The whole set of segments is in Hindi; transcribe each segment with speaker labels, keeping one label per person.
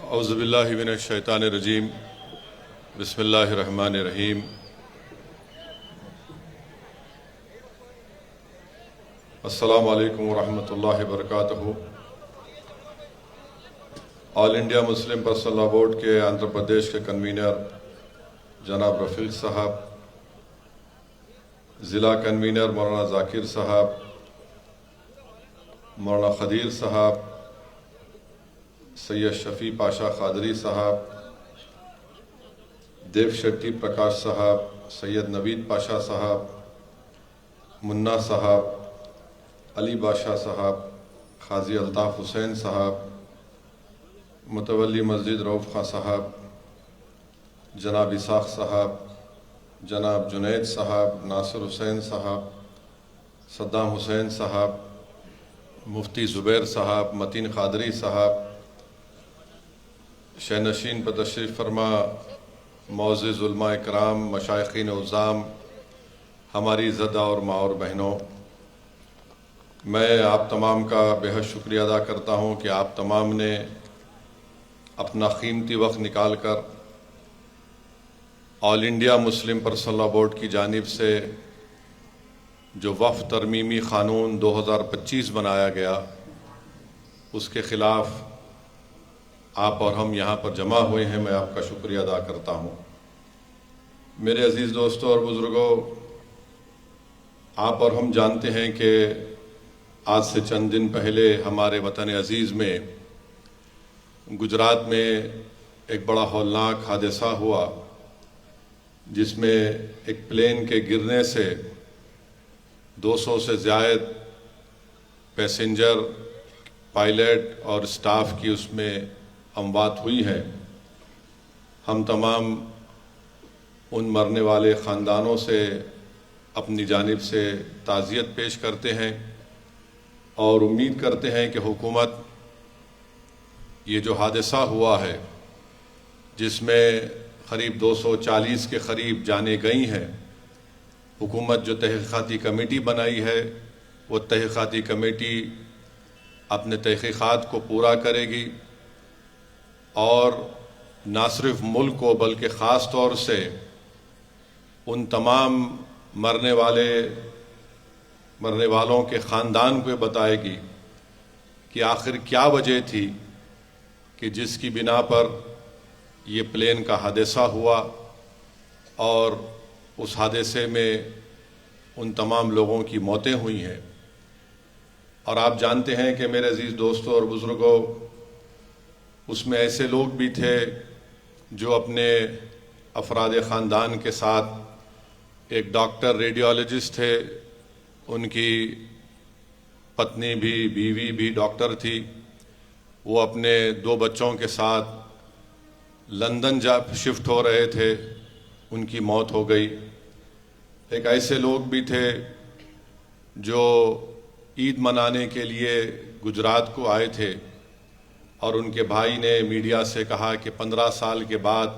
Speaker 1: औज़ुबिल्लाहि मिनश्शैतानिर्रजीम बिस्मिल्लाहिर्रहमानिर्रहीम। अस्सलामु अलैकुम वरहमतुल्लाहि वबरकातुहू। All India Muslim personal law board के आंध्र प्रदेश के कन्वीनर जनाब रफ़ीक साहब, ज़िला कन्वीनर मौलाना ज़ाकिर साहब, मौलाना खदीर साहब, सैयद शफ़ी पाशा क़ादरी साहब, देव शेट्टी प्रकाश साहब, सैयद नवीद पाशा साहब, मुन्ना साहब, अली बादशाह साहब, खाजी अल्ताफ़ हुसैन साहब, मुतवल्ली मस्जिद रऊफ़ खां साहब, जनाब इसाक़ साहब, जनाब जुनैद साहब, नासिर हुसैन साहब, सद्दाम हुसैन साहब, मुफ्ती ज़ुबैर साहब, मतीन क़ादरी साहब, शहनशीन पर तशरीफ़ फरमा मौज़िज़ उलमा इकराम, मशाइख़ीन उज़्ज़ाम, हमारी इज़्ज़तदार और माँ और बहनों, मैं आप तमाम का बेहद शुक्रिया अदा करता हूँ कि आप तमाम ने अपना कीमती वक्त निकाल कर all India Muslim personal law board की जानिब से जो वफ़ तरमीमी क़ानून 2025 बनाया गया उसके ख़िलाफ़ आप और हम यहाँ पर जमा हुए हैं। मैं आपका शुक्रिया अदा करता हूँ। मेरे अज़ीज़ दोस्तों और बुज़ुर्गों, आप और हम जानते हैं कि आज से चंद दिन पहले हमारे वतन अज़ीज़ में गुजरात में एक बड़ा हौलनाक हादसा हुआ जिसमें एक प्लेन के गिरने से 200 से ज़्यादा पैसेंजर, पायलट और स्टाफ की उसमें अमवात हुई है। हम तमाम उन मरने वाले ख़ानदानों से अपनी जानिब से ताज़ियत पेश करते हैं और उम्मीद करते हैं कि हुकूमत ये जो हादसा हुआ है जिसमें क़रीब 240 के क़रीब जाने गई हैं, हुकूमत जो तहक़ीक़ाती कमेटी बनाई है वो तहक़ीक़ाती कमेटी अपने तहक़ीक़ात को पूरा करेगी और ना सिर्फ मुल्क को बल्कि ख़ास तौर से उन तमाम मरने वालों के ख़ानदान को बताएगी कि आखिर क्या वजह थी कि जिसकी बिना पर ये प्लेन का हादसा हुआ और उस हादसे में उन तमाम लोगों की मौतें हुई हैं। और आप जानते हैं कि मेरे अज़ीज़ दोस्तों और बुज़ुर्गों, उसमें ऐसे लोग भी थे जो अपने अफराद ख़ानदान के साथ, एक डॉक्टर रेडियोलॉजिस्ट थे, उनकी पत्नी भी, बीवी भी डॉक्टर थी, वो अपने 2 बच्चों के साथ लंदन शिफ्ट हो रहे थे, उनकी मौत हो गई। एक ऐसे लोग भी थे जो ईद मनाने के लिए गुजरात को आए थे और उनके भाई ने मीडिया से कहा कि 15 साल के बाद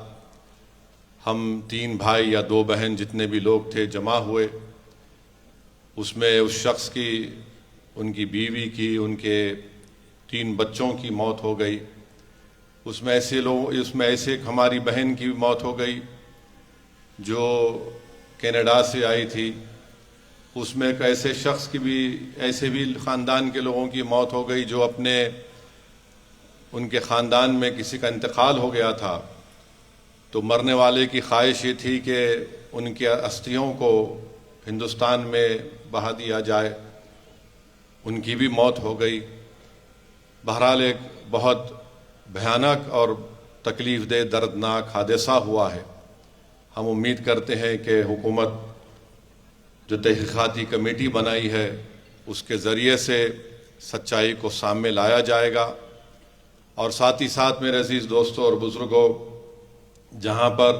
Speaker 1: हम 3 भाई या 2 बहन जितने भी लोग थे जमा हुए। उसमें उस शख्स की, उनकी बीवी की, उनके 3 बच्चों की मौत हो गई। उसमें ऐसे एक हमारी बहन की मौत हो गई जो कनाडा से आई थी। उसमें एक ऐसे शख्स की भी, ऐसे भी ख़ानदान के लोगों की मौत हो गई जो उनके ख़ानदान में किसी का इंतकाल हो गया था, तो मरने वाले की ख्वाहिश ये थी कि उनके अस्थियों को हिंदुस्तान में बहा दिया जाए। उनकी भी मौत हो गई। बहरहाल एक बहुत भयानक और तकलीफ़ दे दर्दनाक हादसा हुआ है। हम उम्मीद करते हैं कि हुकूमत जो तहक़ीक़ाती कमेटी बनाई है उसके ज़रिए से सच्चाई को सामने लाया जाएगा। और साथ ही साथ मेरे अज़ीज़ दोस्तों और बुज़ुर्गों, जहाँ पर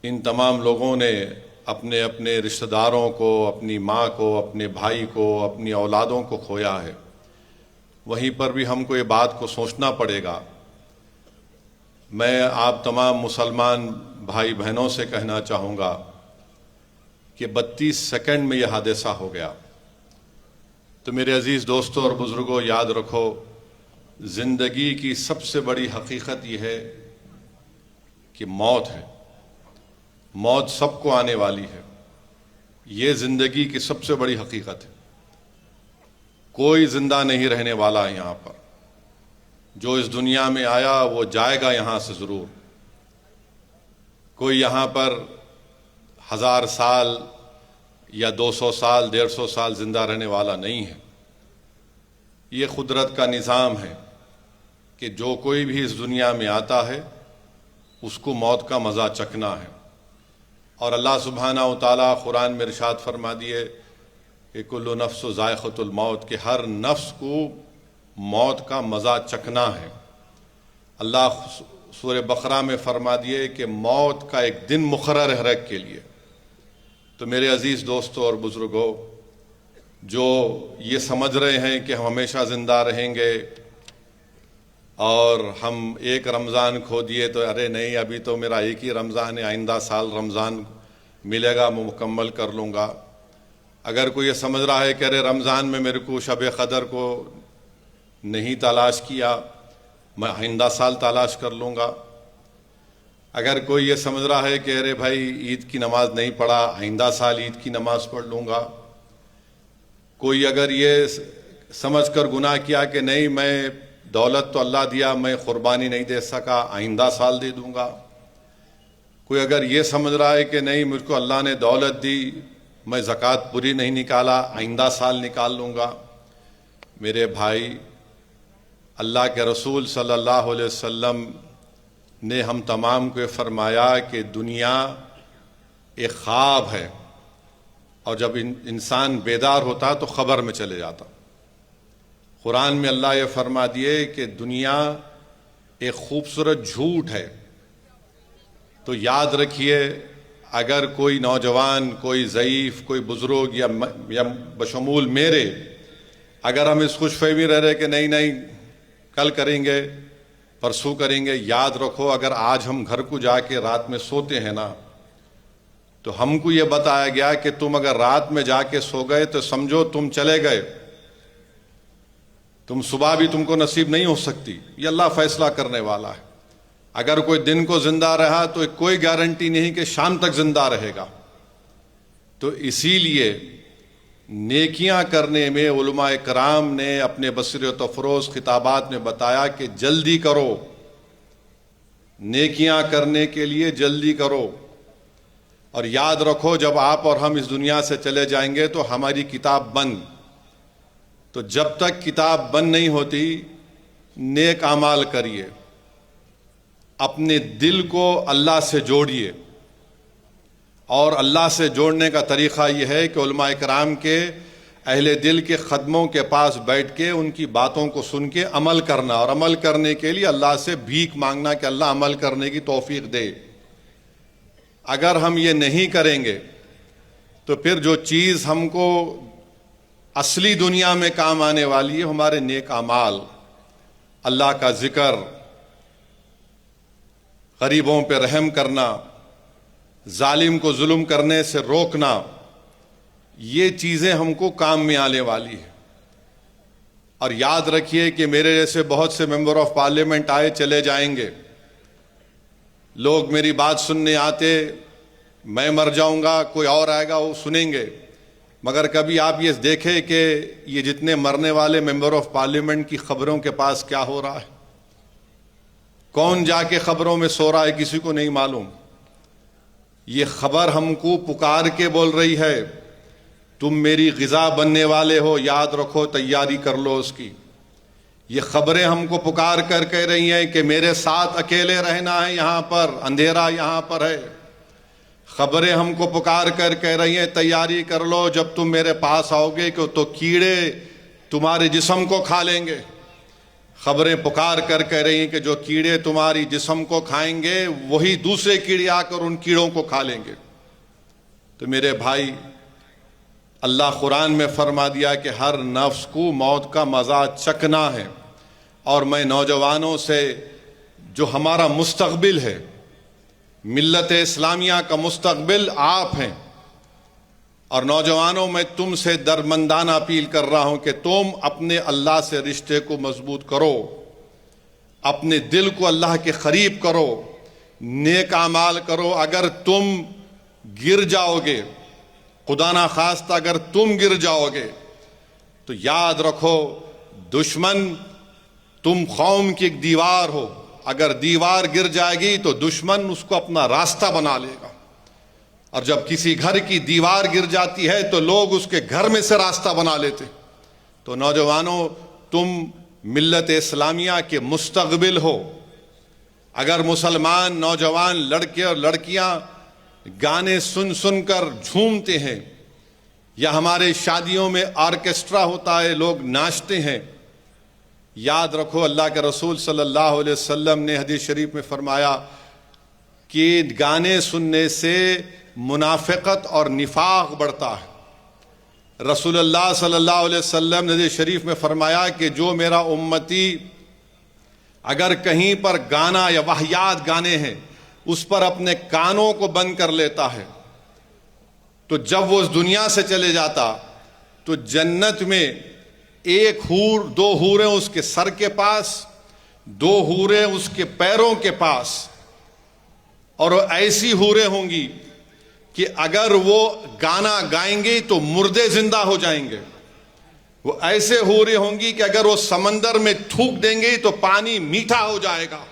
Speaker 1: इन तमाम लोगों ने अपने अपने रिश्तेदारों को, अपनी माँ को, अपने भाई को, अपनी औलादों को खोया है, वहीं पर भी हमको ये बात को सोचना पड़ेगा। मैं आप तमाम मुसलमान भाई बहनों से कहना चाहूँगा कि 32 सेकंड में यह हादसा हो गया। तो मेरे अज़ीज़ दोस्तों और बुज़ुर्गों, याद रखो ज़िंदगी की सबसे बड़ी हकीकत यह है कि मौत है। मौत सबको आने वाली है। ये ज़िंदगी की सबसे बड़ी हकीकत है। कोई ज़िंदा नहीं रहने वाला है यहाँ पर। जो इस दुनिया में आया वो जाएगा यहाँ से ज़रूर। कोई यहाँ पर 1000 साल या 200 साल 150 साल ज़िंदा रहने वाला नहीं है। ये कुदरत का निज़ाम है कि जो कोई भी इस दुनिया में आता है उसको मौत का मज़ा चखना है। और अल्लाह सुब्हानहू तआला कुरान में इरशाद फरमा दिए कि कुल्लु नफ्सु ज़ाइक़तुल मौत, के हर नफ्स को मौत का मज़ा चखना है। अल्लाह सूरह बकरा में फरमा दिए कि मौत का एक दिन मुक़र्रर है हर एक के लिए। तो मेरे अज़ीज़ दोस्तों और बुज़ुर्गों, जो ये समझ रहे हैं कि हम हमेशा ज़िंदा रहेंगे और हम एक रमज़ान खो दिए तो अरे नहीं, अभी तो मेरा एक ही रमज़ान है, आइंदा साल रमज़ान मिलेगा, मैं मुकम्मल कर लूँगा। अगर कोई ये समझ रहा है कि अरे रमज़ान में मेरे को शब क़दर को नहीं तलाश किया, मैं आइंदा साल तलाश कर लूँगा। अगर कोई ये समझ रहा है कि अरे भाई ईद की नमाज़ नहीं पढ़ा, आइंदा साल ईद की नमाज़ पढ़ लूँगा। कोई अगर ये समझ कर गुनाह किया कि नहीं, मैं दौलत तो अल्लाह दिया, मैं क़ुरबानी नहीं दे सका, आइंदा साल दे दूँगा। कोई अगर ये समझ रहा है कि नहीं, मुझको अल्लाह ने दौलत दी, मैं ज़कात पूरी नहीं निकाला, आइंदा साल निकाल लूँगा। मेरे भाई, अल्लाह के रसूल सल्लल्लाहु अलैहि वसल्लम ने हम तमाम को फरमाया कि दुनिया एक ख्वाब है और जब इंसान बेदार होता तो ख़बर में चले जाता। कुरान में अल्लाह ये फरमा दिए कि दुनिया एक खूबसूरत झूठ है। तो याद रखिए, अगर कोई नौजवान, कोई ज़ईफ़, कोई बुज़ुर्ग या बशमूल मेरे, अगर हम इस खुशफहमी रह रहे कि नहीं नहीं कल करेंगे, परसों करेंगे, याद रखो अगर आज हम घर को जाके रात में सोते हैं ना, तो हमको ये बताया गया कि तुम अगर रात में जाके सो गए तो समझो तुम चले गए, तुम सुबह भी तुमको नसीब नहीं हो सकती। ये अल्लाह फैसला करने वाला है। अगर कोई दिन को जिंदा रहा तो कोई गारंटी नहीं कि शाम तक जिंदा रहेगा। तो इसीलिए नेकियां करने में उलमा कराम ने अपने बसीरत अफरोज़ खिताबात में बताया कि जल्दी करो, नेकियां करने के लिए जल्दी करो। और याद रखो, जब आप और हम इस दुनिया से चले जाएंगे तो हमारी किताब बंद। तो जब तक किताब बंद नहीं होती, नेक आमाल करिए, अपने दिल को अल्लाह से जोड़िए। और अल्लाह से जोड़ने का तरीक़ा यह है कि उलमा इकराम के अहले दिल के ख़दमों के पास बैठ के उनकी बातों को सुन के अमल करना, और अमल करने के लिए अल्लाह से भीख मांगना कि अल्लाह अमल करने की तौफीक दे। अगर हम ये नहीं करेंगे तो फिर जो चीज़ हमको असली दुनिया में काम आने वाली है, हमारे नेक अमाल, अल्लाह का ज़िक्र, गरीबों पे रहम करना, जालिम को जुल्म करने से रोकना, ये चीज़ें हमको काम में आने वाली है। और याद रखिए कि मेरे जैसे बहुत से मेंबर ऑफ पार्लियामेंट आए चले जाएंगे। लोग मेरी बात सुनने आते, मैं मर जाऊंगा, कोई और आएगा वो सुनेंगे। मगर कभी आप ये देखें कि ये जितने मरने वाले मेंबर ऑफ पार्लियामेंट की खबरों के पास क्या हो रहा है, कौन जाके खबरों में सो रहा है, किसी को नहीं मालूम। ये खबर हमको पुकार के बोल रही है, तुम मेरी ग़िज़ा बनने वाले हो, याद रखो, तैयारी कर लो उसकी। ये खबरें हमको पुकार कर कह रही हैं कि मेरे साथ अकेले रहना है, यहाँ पर अंधेरा यहाँ पर है। खबरें हमको पुकार कर कह रही हैं, तैयारी कर लो, जब तुम मेरे पास आओगे कि तो कीड़े तुम्हारे जिस्म को खा लेंगे। खबरें पुकार कर कह रही हैं कि जो कीड़े तुम्हारी जिस्म को खाएंगे वही दूसरे कीड़े आकर उन कीड़ों को खा लेंगे। तो मेरे भाई, अल्लाह कुरान में फरमा दिया कि हर नफ्स को मौत का मज़ा चखना है। और मैं नौजवानों से, जो हमारा मुस्तक़बिल है, मिल्लत इस्लामिया का मुस्तक़बिल आप हैं, और नौजवानों मैं तुमसे दरमंदाना अपील कर रहा हूं कि तुम अपने अल्लाह से रिश्ते को मजबूत करो। अपने दिल को अल्लाह के करीब करो, नेक आमाल करो। अगर तुम गिर जाओगे, खुदा ना खास्ता अगर तुम गिर जाओगे, तो याद रखो दुश्मन, तुम कौम की एक दीवार हो, अगर दीवार गिर जाएगी तो दुश्मन उसको अपना रास्ता बना लेगा। और जब किसी घर की दीवार गिर जाती है तो लोग उसके घर में से रास्ता बना लेते। तो नौजवानों, तुम मिल्लत इस्लामिया के मुस्तक़बिल हो। अगर मुसलमान नौजवान लड़के और लड़कियां गाने सुन सुनकर झूमते हैं, या हमारे शादियों में ऑर्केस्ट्रा होता है, लोग नाचते हैं, याद रखो अल्लाह के रसूल सल्लल्लाहु अलैहि वसल्लम ने हदीस शरीफ में फरमाया कि गाने सुनने से मुनाफिकत और निफाक बढ़ता है। रसूलुल्लाह सल्लल्लाहु अलैहि वसल्लम ने हदीस शरीफ में फरमाया कि जो मेरा उम्मती अगर कहीं पर गाना या वाहियात गाने हैं उस पर अपने कानों को बंद कर लेता है, तो जब वो उस दुनिया से चले जाता तो जन्नत में एक हूर, दो हूरें उसके सर के पास, दो हूरें उसके पैरों के पास, और ऐसी हूरें होंगी कि अगर वो गाना गाएंगे तो मुर्दे जिंदा हो जाएंगे। वो ऐसे हूरें होंगी कि अगर वो समंदर में थूक देंगे तो पानी मीठा हो जाएगा।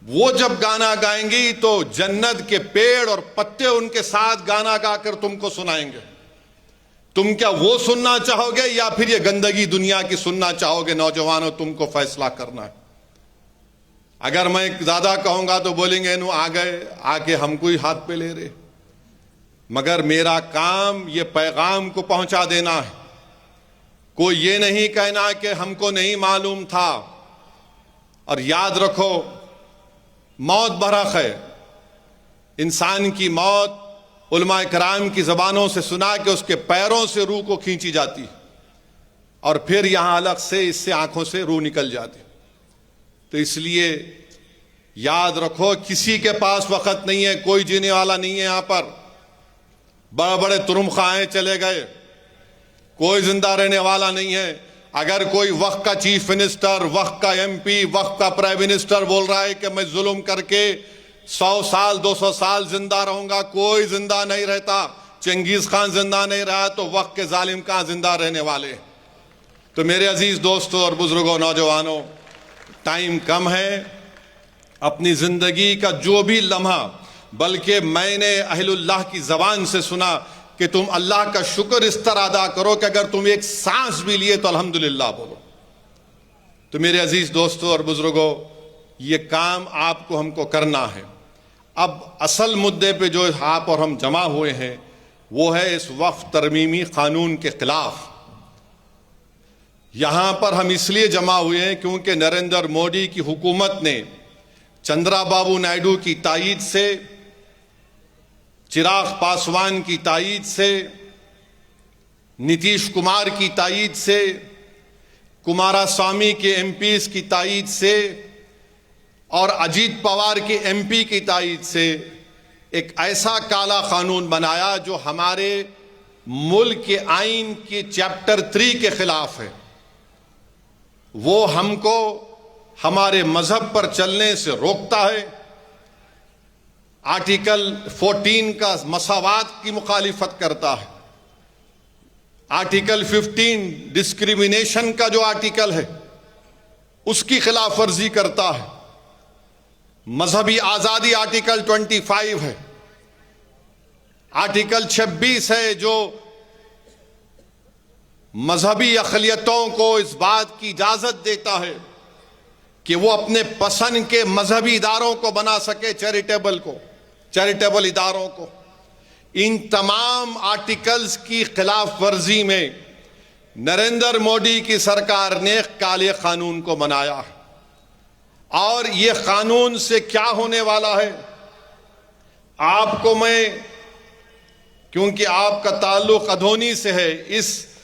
Speaker 1: वो जब गाना गाएंगी तो जन्नत के पेड़ और पत्ते उनके साथ गाना गाकर तुमको सुनाएंगे। तुम क्या वो सुनना चाहोगे या फिर ये गंदगी दुनिया की सुनना चाहोगे? नौजवानों, तुमको फैसला करना है। अगर मैं ज्यादा कहूंगा तो बोलेंगे इन्हों आ गए, आके हमको ही हाथ पे ले रहे, मगर मेरा काम ये पैगाम को पहुंचा देना है। कोई ये नहीं कहना कि हमको नहीं मालूम था। और याद रखो, मौत बरहक है। इंसान की मौत उलमा कराम की जबानों से सुना के उसके पैरों से रूह को खींची जाती और फिर यहां अलग से इससे आंखों से रूह निकल जाती। तो इसलिए याद रखो, किसी के पास वक्त नहीं है, कोई जीने वाला नहीं है। यहां पर बड़े बड़े तुरुमखाएं चले गए, कोई जिंदा रहने वाला नहीं है। अगर कोई वक्त का चीफ मिनिस्टर, वक्त का एमपी, वक्त का प्राइम मिनिस्टर बोल रहा है कि मैं जुल्म करके 100 साल 200 साल जिंदा रहूंगा, कोई जिंदा नहीं रहता। चंगेज खान जिंदा नहीं रहा तो वक्त के जालिम कहां जिंदा रहने वाले। तो मेरे अजीज दोस्तों और बुजुर्गों, नौजवानों, टाइम कम है। अपनी जिंदगी का जो भी लम्हा, बल्कि मैंने अहलुल्लाह की जबान से सुना कि तुम अल्लाह का शुक्र इस तरह अदा करो कि अगर तुम एक सांस भी लिए तो अल्हम्दुलिल्लाह बोलो। तो मेरे अजीज दोस्तों और बुजुर्गों, ये काम आपको हमको करना है। अब असल मुद्दे पे जो आप और हम जमा हुए हैं वो है इस वक्फ तरमीमी कानून के खिलाफ। यहां पर हम इसलिए जमा हुए हैं क्योंकि नरेंद्र मोदी की हुकूमत ने चंद्राबाबू नायडू की तायीद से, चिराग पासवान की तायीद से, नीतीश कुमार की तायीद से, कुमारास्वामी के एमपीज की तायीद से और अजीत पवार के एमपी की तायीद से एक ऐसा काला कानून बनाया जो हमारे मुल्क के आइन के चैप्टर 3 के खिलाफ है। वो हमको हमारे मजहब पर चलने से रोकता है। आर्टिकल 14 का मसावात की मुखालिफत करता है। आर्टिकल 15 डिस्क्रिमिनेशन का जो आर्टिकल है उसकी खिलाफ वर्जी करता है। मजहबी आजादी आर्टिकल 25 है। आर्टिकल 26 है जो मजहबी अक़लियतों को इस बात की इजाजत देता है कि वो अपने पसंद के मजहबी इदारों को बना सके, चैरिटेबल इदारों को। इन तमाम आर्टिकल्स की खिलाफ वर्जी में नरेंद्र मोदी की सरकार ने काले कानून को बनाया है। और ये कानून से क्या होने वाला है आपको मैं, क्योंकि आपका ताल्लुक अधोनी से है, इस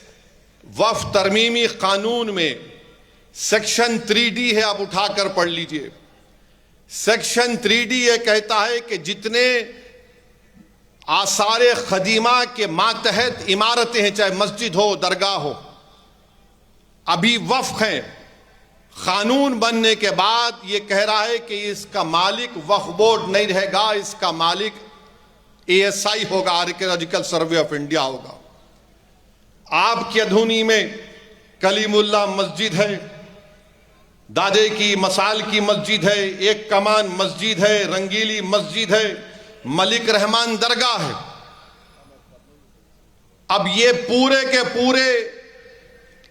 Speaker 1: वक्फ तरमीमी कानून में सेक्शन 3D है, आप उठाकर पढ़ लीजिए। सेक्शन 3D ये कहता है कि जितने आसारे खदीमा के मातहत इमारतें हैं, चाहे मस्जिद हो, दरगाह हो, अभी वक्फ हैं, कानून बनने के बाद ये कह रहा है कि इसका मालिक वक्फ बोर्ड नहीं रहेगा, इसका मालिक ASI होगा, आर्कियोलॉजिकल सर्वे ऑफ इंडिया होगा। आपकी अधूनी में कलीमुल्ला मस्जिद है, दादे की मसाल की मस्जिद है, एक कमान मस्जिद है, रंगीली मस्जिद है, मलिक रहमान दरगाह है। अब ये पूरे के पूरे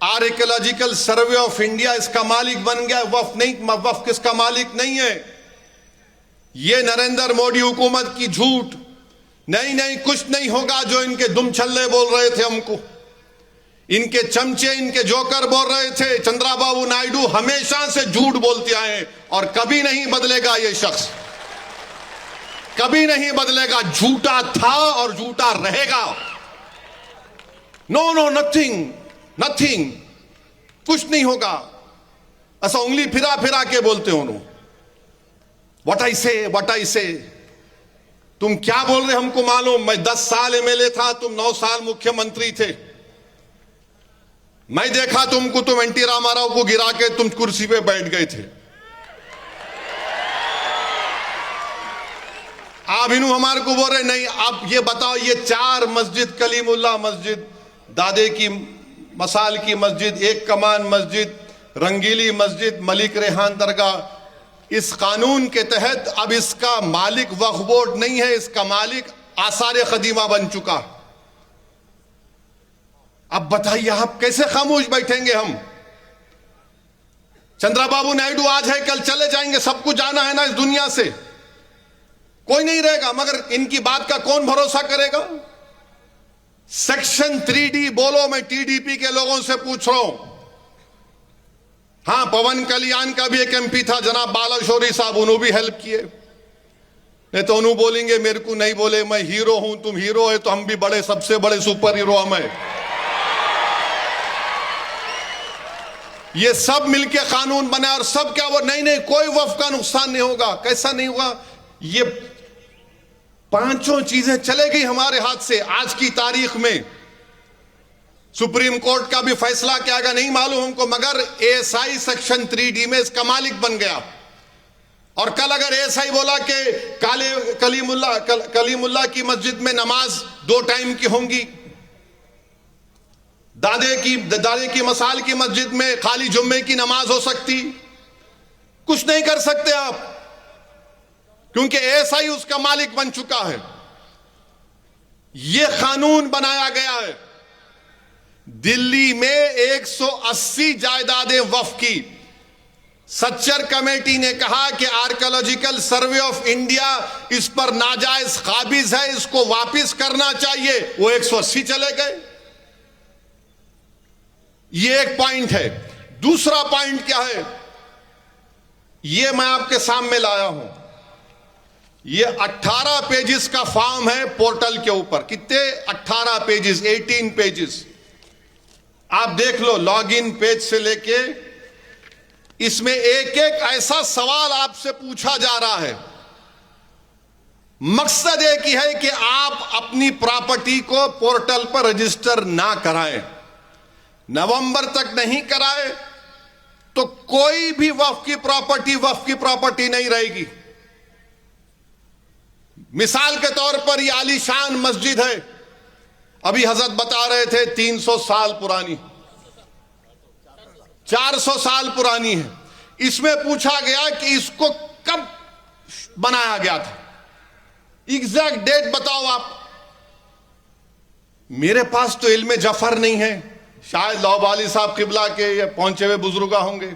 Speaker 1: आर्कियोलॉजिकल सर्वे ऑफ इंडिया इसका मालिक बन गया। वक्फ नहीं, वक्फ किसका मालिक नहीं है। ये नरेंद्र मोदी हुकूमत की झूठ, नहीं नहीं कुछ नहीं होगा जो इनके दुम छल्ले बोल रहे थे हमको, इनके चमचे, इनके जोकर बोल रहे थे। चंद्रबाबू नायडू हमेशा से झूठ बोलते आए हैं और कभी नहीं बदलेगा। ये शख्स कभी नहीं बदलेगा, झूठा था और झूठा रहेगा। नो नो नथिंग नथिंग, कुछ नहीं होगा। ऐसा उंगली फिरा फिरा के बोलते हो। व्हाट आई से तुम क्या बोल रहे हमको मालूम। मैं 10 साल MLA था, तुम 9 साल मुख्यमंत्री थे। मैं देखा तुमको, तुम NT रामाराव को गिरा के तुम कुर्सी पे बैठ गए थे। आप इन्हों हमारे को बोल रहे नहीं। आप ये बताओ, ये 4 मस्जिद, कलीमुल्ला मस्जिद, दादे की मसाल की मस्जिद, एक कमान मस्जिद, रंगीली मस्जिद, मलिक रेहान दरगाह, इस कानून के तहत अब इसका मालिक वक्फ बोर्ड नहीं है, इसका मालिक आसार कदीमा बन चुका। अब बताइए आप कैसे खामोश बैठेंगे हम। चंद्रबाबू नायडू आज है कल चले जाएंगे, सबको जाना है ना इस दुनिया से, कोई नहीं रहेगा। मगर इनकी बात का कौन भरोसा करेगा। सेक्शन 3D बोलो, मैं TDP के लोगों से पूछ रहा हूं। हां, पवन कल्याण का भी एक MP था, जनाब बालाशोरी साहब, उन्होंने भी हेल्प किए। नहीं तो उन्होंने बोलेंगे मेरे को नहीं बोले, मैं हीरो हूं, तुम हीरो है तो हम भी बड़े, सबसे बड़े सुपर हीरो हम हैं। ये सब मिलके कानून बना और सब क्या वो नहीं नहीं कोई वक्फ का नुकसान नहीं होगा। कैसा नहीं होगा। ये 5 चीजें चले गई हमारे हाथ से। आज की तारीख में सुप्रीम कोर्ट का भी फैसला क्या आएगा नहीं मालूम हमको, मगर ASI सेक्शन 3D में इसका मालिक बन गया। और कल अगर ASI बोला कि कलीमुल्ला की मस्जिद में नमाज 2 टाइम की होंगी, दादे की मसाल की मस्जिद में खाली जुम्मे की नमाज हो सकती, कुछ नहीं कर सकते आप, क्योंकि ASI उसका मालिक बन चुका है। यह कानून बनाया गया है। दिल्ली में 180 जायदादें वक्फ की। सच्चर कमेटी ने कहा कि आर्कियोलॉजिकल सर्वे ऑफ इंडिया इस पर नाजायज काबिज है, इसको वापस करना चाहिए। वो 180 चले गए। ये एक पॉइंट है। दूसरा पॉइंट क्या है, ये मैं आपके सामने लाया हूं। ये 18 पेजेस का फॉर्म है पोर्टल के ऊपर। कितने? 18 पेजेस, 18 पेजेस। आप देख लो, लॉगिन पेज से लेके इसमें एक एक ऐसा सवाल आपसे पूछा जा रहा है। मकसद एक ही है कि आप अपनी प्रॉपर्टी को पोर्टल पर रजिस्टर ना कराएं। नवंबर तक नहीं कराए तो कोई भी वक्फ की प्रॉपर्टी नहीं रहेगी। मिसाल के तौर पर ये आलीशान मस्जिद है, अभी हजरत बता रहे थे 300 साल पुरानी, 400 साल पुरानी है। इसमें पूछा गया कि इसको कब बनाया गया था, एग्जैक्ट डेट बताओ आप। मेरे पास तो इल्म जफर नहीं है, शायद लौबाली साहब किबला के या पहुंचे हुए बुजुर्ग होंगे,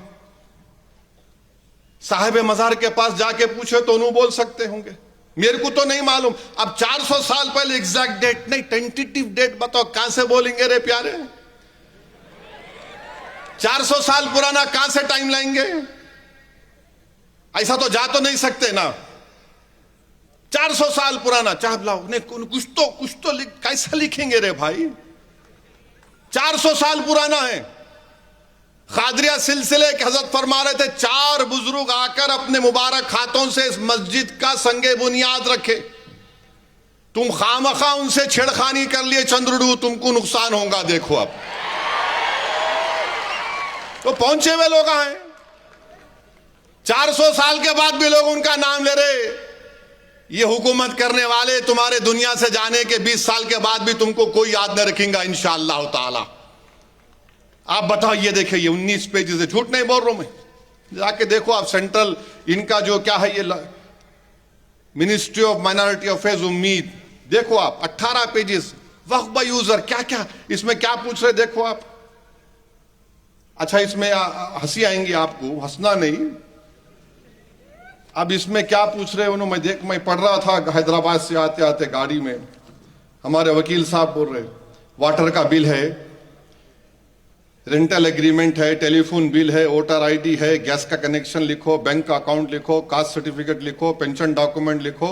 Speaker 1: साहिब मजार के पास जाके पूछे तो उन्होंने बोल सकते होंगे, मेरे को तो नहीं मालूम। अब 400 साल पहले एग्जैक्ट डेट नहीं, टेंटेटिव डेट बताओ, कहां से बोलेंगे रे प्यारे। 400 साल पुराना कहां से टाइम लाएंगे, ऐसा तो जा तो नहीं सकते ना। 400 साल पुराना चाह लाओ, नहीं कुछ तो कैसा लिखेंगे रे भाई। 400 साल पुराना है। खादरिया सिलसिले के हजरत फरमा रहे थे 4 बुजुर्ग आकर अपने मुबारक हाथों से इस मस्जिद का संगे बुनियाद रखे। तुम खामखा उनसे छेड़खानी कर लिए चंद्रडू, तुमको नुकसान होगा। देखो अब तो पहुंचे हुए लोग हैं, 400 साल के बाद भी लोग उनका नाम ले रहे। ये हुकूमत करने वाले तुम्हारे दुनिया से जाने के 20 साल के बाद भी तुमको कोई याद न रखेगा इंशाअल्लाह ताला। आप बताओ, ये देखिए ये 19 पेजेस है, झूठ नहीं बोल रहा हूं मैं, जाके देखो आप। सेंट्रल इनका जो क्या है, ये मिनिस्ट्री ऑफ माइनॉरिटी अफेयर्स उम्मीद, देखो आप 18 पेजेस। वक्फ बाय यूजर, क्या क्या इसमें क्या पूछ रहे देखो आप। अच्छा, इसमें हंसी आएंगी आपको, हंसना नहीं। अब इसमें क्या पूछ रहे उन्होंने, मैं पढ़ रहा था हैदराबाद से आते आते गाड़ी में, हमारे वकील साहब बोल रहे वाटर का बिल है, रेंटल एग्रीमेंट है, टेलीफोन बिल है, वोटर आईडी है, गैस का कनेक्शन लिखो, बैंक का अकाउंट लिखो, कास्ट सर्टिफिकेट लिखो, पेंशन डॉक्यूमेंट लिखो,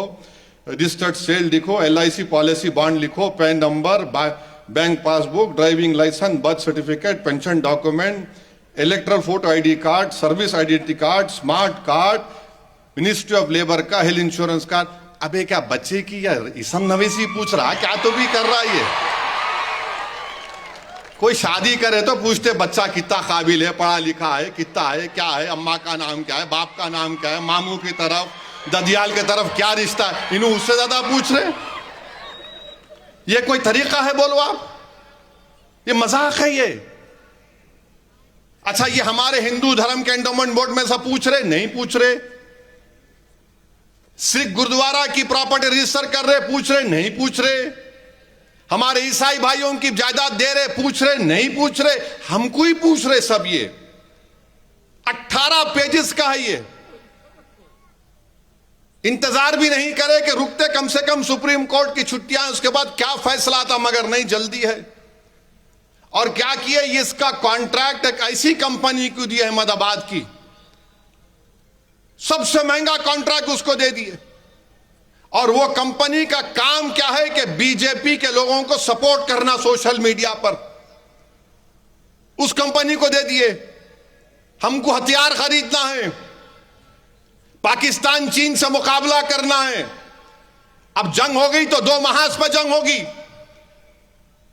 Speaker 1: रजिस्टर्ड सेल लिखो, LIC पॉलिसी बॉन्ड लिखो, PAN number, bank passbook, driving licence, birth certificate, pension document, electoral photo ID card, service identity card, smart card, ministry of labour का, हेल्थ इंश्योरेंस कार्ड। अबे क्या बच्चे की या ईसम नवेसी पूछ रहा, क्या तो भी कर रहा है ये। कोई शादी करे तो पूछते बच्चा कितना काबिल है, पढ़ा लिखा है, कितना है, क्या है, अम्मा का नाम क्या है, बाप का नाम क्या है, मामू की तरफ, ददियाल की तरफ क्या रिश्ता है, इन्हों उससे ज्यादा पूछ रहे। ये कोई तरीका है बोलो आप? ये मजाक है ये। अच्छा, ये हमारे हिंदू धर्म के एंडोमेंट बोर्ड में सब पूछ रहे? नहीं पूछ रहे। सिख गुरुद्वारा की प्रॉपर्टी रजिस्टर कर रहे? पूछ रहे? नहीं पूछ रहे। हमारे ईसाई भाइयों की जायदाद दे रहे? पूछ रहे? नहीं पूछ रहे। हमको ही पूछ रहे सब। ये 18 पेजेस का है ये। इंतजार भी नहीं करे कि रुकते कम से कम सुप्रीम कोर्ट की छुट्टियां, उसके बाद क्या फैसला आता, मगर नहीं, जल्दी है। और क्या किए, इसका कॉन्ट्रैक्ट एक ऐसी कंपनी को दिया अहमदाबाद की, सबसे महंगा कॉन्ट्रैक्ट उसको दे दिए। और वो कंपनी का काम क्या है कि बीजेपी के लोगों को सपोर्ट करना सोशल मीडिया पर, उस कंपनी को दे दिए। हमको हथियार खरीदना है, पाकिस्तान चीन से मुकाबला करना है। अब जंग हो गई तो 2 महाज पर जंग होगी।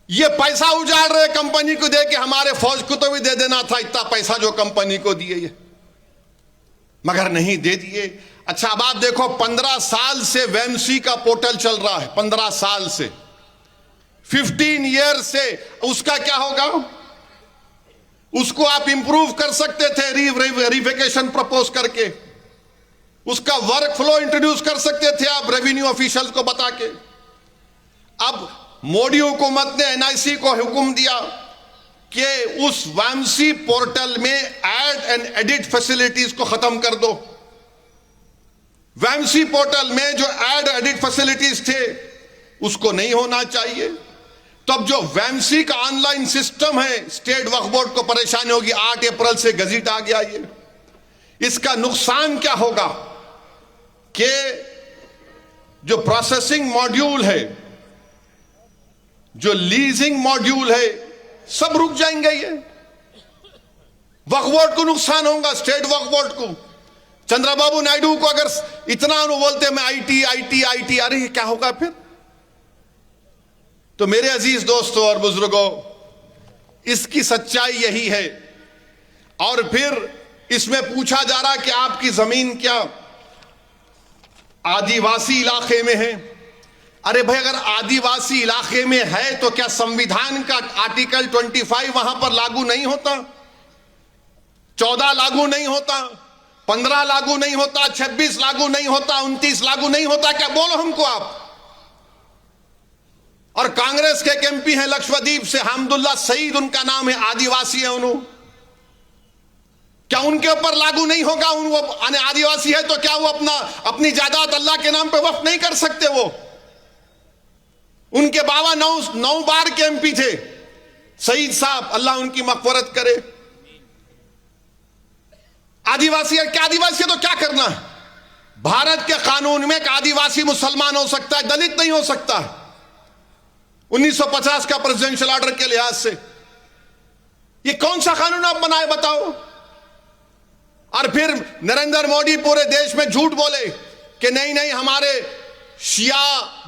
Speaker 1: ये पैसा उजाड़ रहे कंपनी को दे के, हमारे फौज को तो भी दे देना था इतना पैसा जो कंपनी को दिए ये, मगर नहीं दे दिए। अच्छा, अब आप देखो 15 साल से वेमसी का पोर्टल चल रहा है, 15 साल से, 15 ईयर से। उसका क्या होगा? उसको आप इंप्रूव कर सकते थे वेरिफिकेशन प्रपोज करके, उसका वर्क फ्लो इंट्रोड्यूस कर सकते थे आप रेवेन्यू ऑफिशियल को बता के। अब मोदी हुकूमत ने NIC को हुक्म दिया कि उस वेमसी पोर्टल में ऐड एंड एडिट फैसिलिटीज को खत्म कर दो। वेमसी पोर्टल में जो ऐड एडिट फैसिलिटीज थे उसको नहीं होना चाहिए। तो अब जो वेमसी का ऑनलाइन सिस्टम है, स्टेट वक्फ बोर्ड को परेशानी होगी। 8 अप्रैल से गजट आ गया ये। इसका नुकसान क्या होगा कि जो प्रोसेसिंग मॉड्यूल है, जो लीजिंग मॉड्यूल है, सब रुक जाएंगे। ये वक्फ बोर्ड को नुकसान होगा, स्टेट वक्फ बोर्ड को। चंद्रबाबू नायडू को अगर इतना बोलते मैं IT, अरे क्या होगा फिर? तो मेरे अजीज दोस्तों और बुजुर्गों, इसकी सच्चाई यही है। और फिर इसमें पूछा जा रहा कि आपकी जमीन क्या आदिवासी इलाके में है? अरे भाई, अगर आदिवासी इलाके में है तो क्या संविधान का आर्टिकल 25 वहां पर लागू नहीं होता? 14 लागू नहीं होता? 15 लागू नहीं होता? 26 लागू नहीं होता? 29 लागू नहीं होता? क्या बोलो हमको आप। और कांग्रेस के एक MP हैं लक्षद्वीप से, हमदुल्ला सईद उनका नाम है, आदिवासी है उन्होंने। क्या उनके ऊपर लागू नहीं होगा? वो आदिवासी है तो क्या वो अपनी जायदाद अल्लाह के नाम पे वक्फ नहीं कर सकते? वो उनके बाबा 9 बार के MP थे, सईद साहब, अल्लाह उनकी मग़फ़िरत करे। आदिवासी है क्या? आदिवासी है तो क्या करना है? भारत के कानून में एक आदिवासी मुसलमान हो सकता है, दलित नहीं हो सकता। 1950 का प्रेसिडेंशियल ऑर्डर के लिहाज से ये कौन सा कानून आप बनाए बताओ? और फिर नरेंद्र मोदी पूरे देश में झूठ बोले कि नहीं हमारे शिया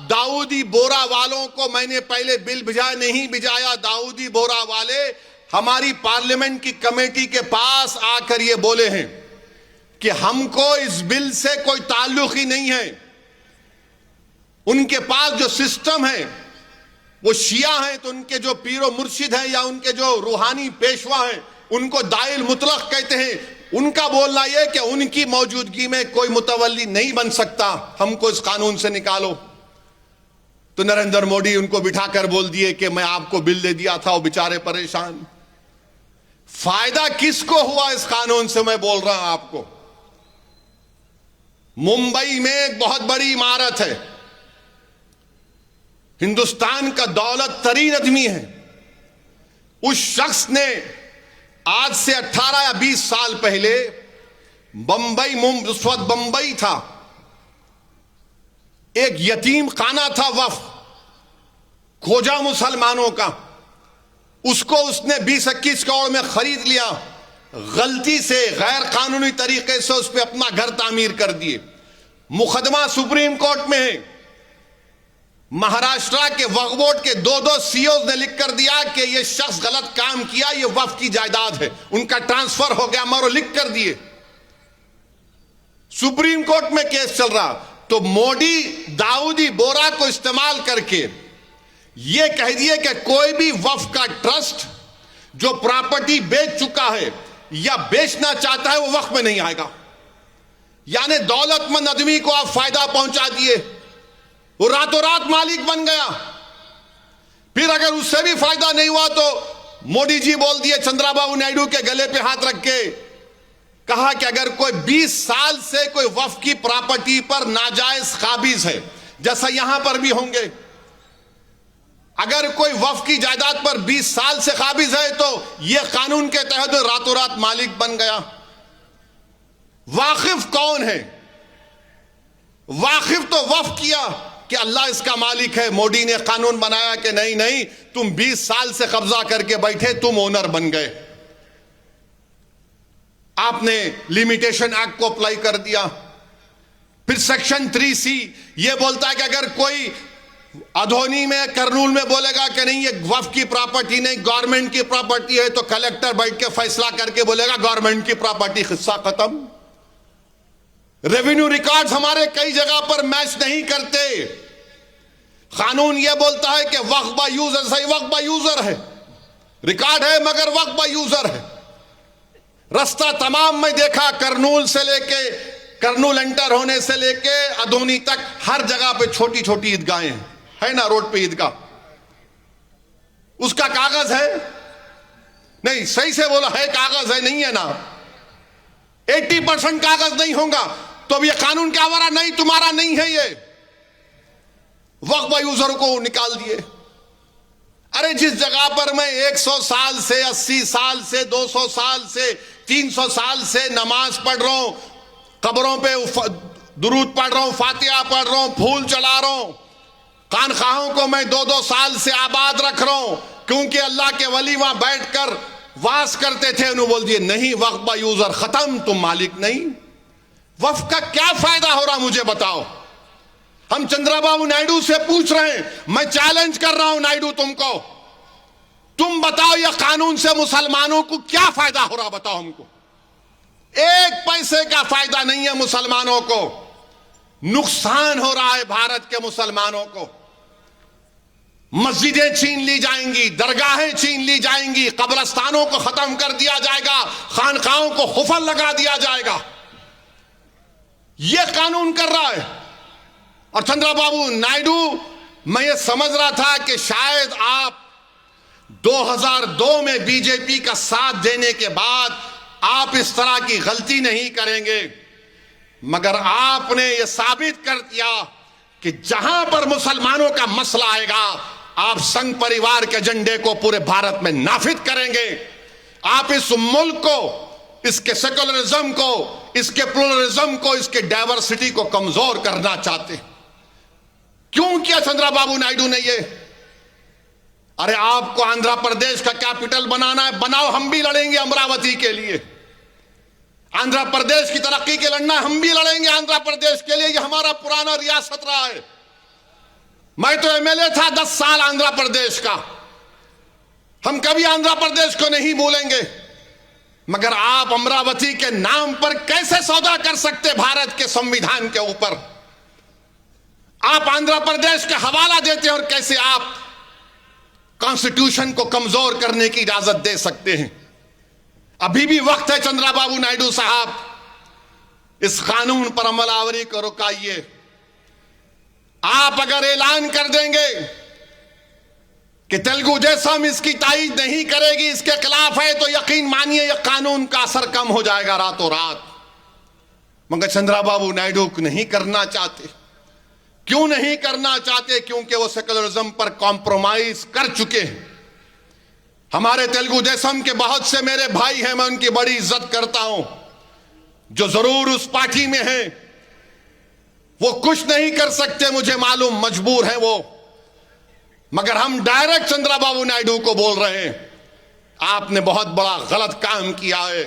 Speaker 1: दाऊदी बोरा वालों को मैंने पहले बिल भिजाया, नहीं भिजाया। दाऊदी बोरा वाले हमारी पार्लियामेंट की कमेटी के पास आकर ये बोले हैं कि हमको इस बिल से कोई ताल्लुक ही नहीं है। उनके पास जो सिस्टम है वो शिया हैं, तो उनके जो पीरो मुर्शिद हैं या उनके जो रूहानी पेशवा हैं उनको दाइल मुतलक कहते हैं। उनका बोलना यह कि उनकी मौजूदगी में कोई मुतवल्ली नहीं बन सकता, हमको इस कानून से निकालो। तो नरेंद्र मोदी उनको बिठाकर बोल दिए कि मैं आपको बिल दे दिया था, वो बेचारे परेशान। फायदा किसको हुआ इस कानून से, मैं बोल रहा हूं आपको। मुंबई में एक बहुत बड़ी इमारत है, हिंदुस्तान का दौलत तरीन आदमी है। उस शख्स ने आज से 18 या 20 साल पहले उस वक्त बंबई था, एक यतीम खाना था वफ खोजा मुसलमानों का, उसको उसने 20-21 करोड़ में खरीद लिया। गलती से गैर कानूनी तरीके से उस पर अपना घर तामीर कर दिए। मुकदमा सुप्रीम कोर्ट में है। महाराष्ट्र के वक्फ बोर्ड के 2 सीईओ ने लिख कर दिया कि यह शख्स गलत काम किया, यह वक्फ की जायदाद है, उनका ट्रांसफर हो गया, मरो लिख कर दिए। सुप्रीम कोर्ट में केस चल रहा, तो मोदी दाऊदी बोरा को इस्तेमाल करके यह कह दिए कि कोई भी वक्फ का ट्रस्ट जो प्रॉपर्टी बेच चुका है या बेचना चाहता है वो वक्फ में नहीं आएगा। यानी दौलतमंद आदमी को आप फायदा पहुंचा दिए, वो रातों रात मालिक बन गया। फिर अगर उससे भी फायदा नहीं हुआ तो मोदी जी बोल दिए, चंद्रबाबू नायडू के गले पे हाथ रख के कहा कि अगर कोई 20 साल से कोई वक्फ की प्रॉपर्टी पर नाजायज काबिज है, जैसा यहां पर भी होंगे, अगर कोई वक्फ की जायदाद पर 20 साल से काबिज है तो यह कानून के तहत रातों रात मालिक बन गया। वाकिफ कौन है? वाकिफ तो वक्फ किया कि अल्लाह इसका मालिक है। मोदी ने कानून बनाया कि नहीं नहीं, तुम 20 साल से कब्जा करके बैठे, तुम ओनर बन गए। आपने लिमिटेशन एक्ट को अप्लाई कर दिया। फिर सेक्शन 3C यह बोलता है कि अगर कोई अधोनी में करनूल में बोलेगा कि नहीं ये वक्फ की प्रॉपर्टी नहीं गवर्नमेंट की प्रॉपर्टी है, तो कलेक्टर बैठ के फैसला करके बोलेगा गवर्नमेंट की प्रॉपर्टी, किस्सा खत्म। रेवेन्यू रिकॉर्ड्स हमारे कई जगह पर मैच नहीं करते। कानून यह बोलता है कि वक्फ बाय यूजर, सही वक्फ बाय यूजर है, रिकॉर्ड है मगर वक्फ बाय यूजर है। रास्ता तमाम में देखा, करनूल से लेके, करनूल एंटर होने से लेके अधोनी तक हर जगह पे छोटी छोटी ईदगाहें है ना, रोड पे ईदगाह, उसका कागज है नहीं, सही से बोला है, कागज है नहीं है ना, 80% कागज नहीं होगा तो अब ये कानून क्या हमारा नहीं, तुम्हारा नहीं है, ये वक्फ बाय यूजर को निकाल दिए। अरे जिस जगह पर मैं 100 साल से, 80 साल से, 200 साल से, 300 साल से नमाज पढ़ रहा हूं, कब्रों पे दुरूद पढ़ रहा हूं, फातिहा पढ़ रहा हूं, फूल चला रहा हूं, खानखाहों को मैं 2-2 साल से आबाद रख रहा हूं क्योंकि अल्लाह के वली वहां बैठकर वास करते थे, उन्होंने बोल दिए नहीं वक्फ बाय यूजर, खत्म, तुम मालिक नहीं। वक्फ का क्या फायदा हो रहा मुझे बताओ। हम चंद्रबाबू नायडू से पूछ रहे हैं, मैं चैलेंज कर रहा हूं नायडू तुमको, तुम बताओ यह कानून से मुसलमानों को क्या फायदा हो रहा, बताओ हमको। 1 पैसे का फायदा नहीं है मुसलमानों को, नुकसान हो रहा है भारत के मुसलमानों को। मस्जिदें छीन ली जाएंगी, दरगाहें छीन ली जाएंगी, कब्रस्तानों को खत्म कर दिया जाएगा, खानकाहों को खुफल लगा दिया जाएगा। यह कानून कर रहा है। और चंद्रबाबू नायडू, मैं ये समझ रहा था कि शायद आप 2002 में बीजेपी का साथ देने के बाद आप इस तरह की गलती नहीं करेंगे, मगर आपने ये साबित कर दिया कि जहां पर मुसलमानों का मसला आएगा आप संघ परिवार के एजेंडे को पूरे भारत में नाफिज करेंगे। आप इस मुल्क को, इसके सेकुलरिज्म को, इसके प्लुरलिज्म को, इसके डाइवर्सिटी को कमजोर करना चाहते। क्यों किया चंद्रबाबू नायडू ने ये? अरे आपको आंध्र प्रदेश का कैपिटल बनाना है, बनाओ, हम भी लड़ेंगे अमरावती के लिए। आंध्र प्रदेश की तरक्की के लड़ना, हम भी लड़ेंगे आंध्र प्रदेश के लिए, ये हमारा पुराना रियासत रहा है। मैं तो एमएलए था 10 साल आंध्र प्रदेश का, हम कभी आंध्र प्रदेश को नहीं भूलेंगे।
Speaker 2: मगर आप अमरावती के नाम पर कैसे सौदा कर सकते भारत के संविधान के ऊपर? आप आंध्र प्रदेश का हवाला देते हैं और कैसे आप कॉन्स्टिट्यूशन को कमजोर करने की इजाजत दे सकते हैं? अभी भी वक्त है चंद्रबाबू नायडू साहब, इस कानून पर अमलावरी को रुकाइए। आप अगर ऐलान कर देंगे कि तेलुगु देशम इसकी तायीद नहीं करेगी, इसके खिलाफ है, तो यकीन मानिए यह कानून का असर कम हो जाएगा रातों रात। मगर चंद्रबाबू नायडू नहीं करना चाहते। क्यों नहीं करना चाहते? क्योंकि वो सेकुलरिज्म पर कॉम्प्रोमाइज कर चुके हैं। हमारे तेलुगु देशम के बहुत से मेरे भाई हैं, मैं उनकी बड़ी इज्जत करता हूं, जो जरूर उस पार्टी में हैं। वो कुछ नहीं कर सकते, मुझे मालूम, मजबूर हैं वो। मगर हम डायरेक्ट चंद्रबाबू नायडू को बोल रहे हैं, आपने बहुत बड़ा गलत काम किया है।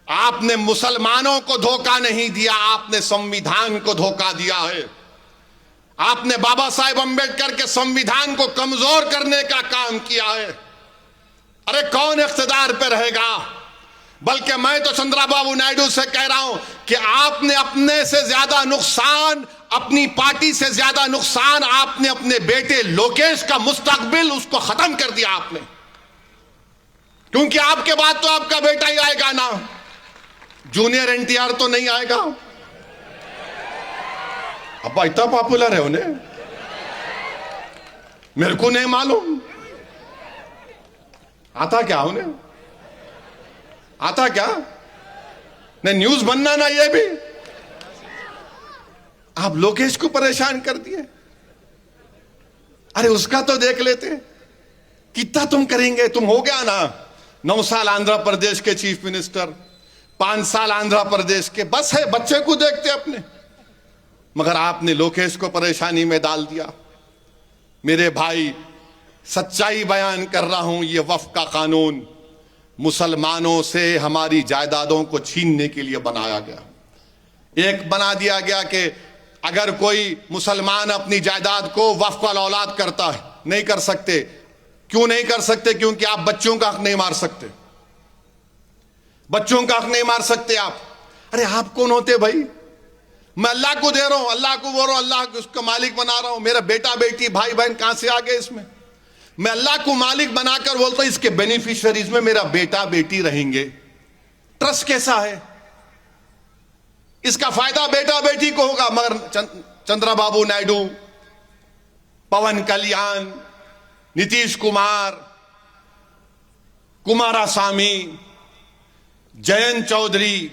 Speaker 2: आपने मुसलमानों को धोखा नहीं दिया, आपने संविधान को धोखा दिया है। आपने बाबा साहेब अंबेडकर के संविधान को कमजोर करने का काम किया है। अरे कौन इख्तिदार पे रहेगा? बल्कि मैं तो चंद्रबाबू नायडू से कह रहा हूं कि आपने अपने से ज्यादा नुकसान, अपनी पार्टी से ज्यादा नुकसान आपने अपने बेटे लोकेश का मुस्तकबिल उसको खत्म कर दिया आपने। क्योंकि आपके बाद तो आपका बेटा ही आएगा ना, जूनियर एनटीआर तो नहीं आएगा। अब्बा इतना पॉपुलर है उन्हें, मेरे को नहीं मालूम। आता क्या उन्हें? आता क्या? नहीं न्यूज बनना ना, ये भी आप लोकेश को परेशान कर दिए। अरे उसका तो देख लेते, कितना तुम करेंगे? तुम हो गया ना 9 साल आंध्र प्रदेश के चीफ मिनिस्टर, 5 साल आंध्र प्रदेश के, बस है, बच्चे को देखते अपने। मगर आपने लोकेश को परेशानी में डाल दिया। मेरे भाई, सच्चाई बयान कर रहा हूं, यह वक्फ का कानून मुसलमानों से हमारी जायदादों को छीनने के लिए बनाया गया। एक बना दिया गया कि अगर कोई मुसलमान अपनी जायदाद को वक्फ का औलाद करता है, नहीं कर सकते। क्यों नहीं कर सकते? क्योंकि आप बच्चों का हक नहीं मार सकते, बच्चों का हक नहीं मार सकते आप। अरे आप कौन होते भाई? मैं अल्लाह को दे रहा हूं, अल्लाह को बोल रहा हूं, अल्लाह उसका मालिक बना रहा हूं। मेरा बेटा बेटी भाई बहन कहां से आ गए इसमें? मैं अल्लाह को मालिक बनाकर बोलता हूं इसके बेनिफिशियरीज में मेरा बेटा बेटी रहेंगे। ट्रस्ट कैसा है? इसका फायदा बेटा बेटी को होगा। मगर चंद्रबाबू नायडू, पवन कल्याण, नीतीश कुमार, कुमारास्वामी, जयंत चौधरी,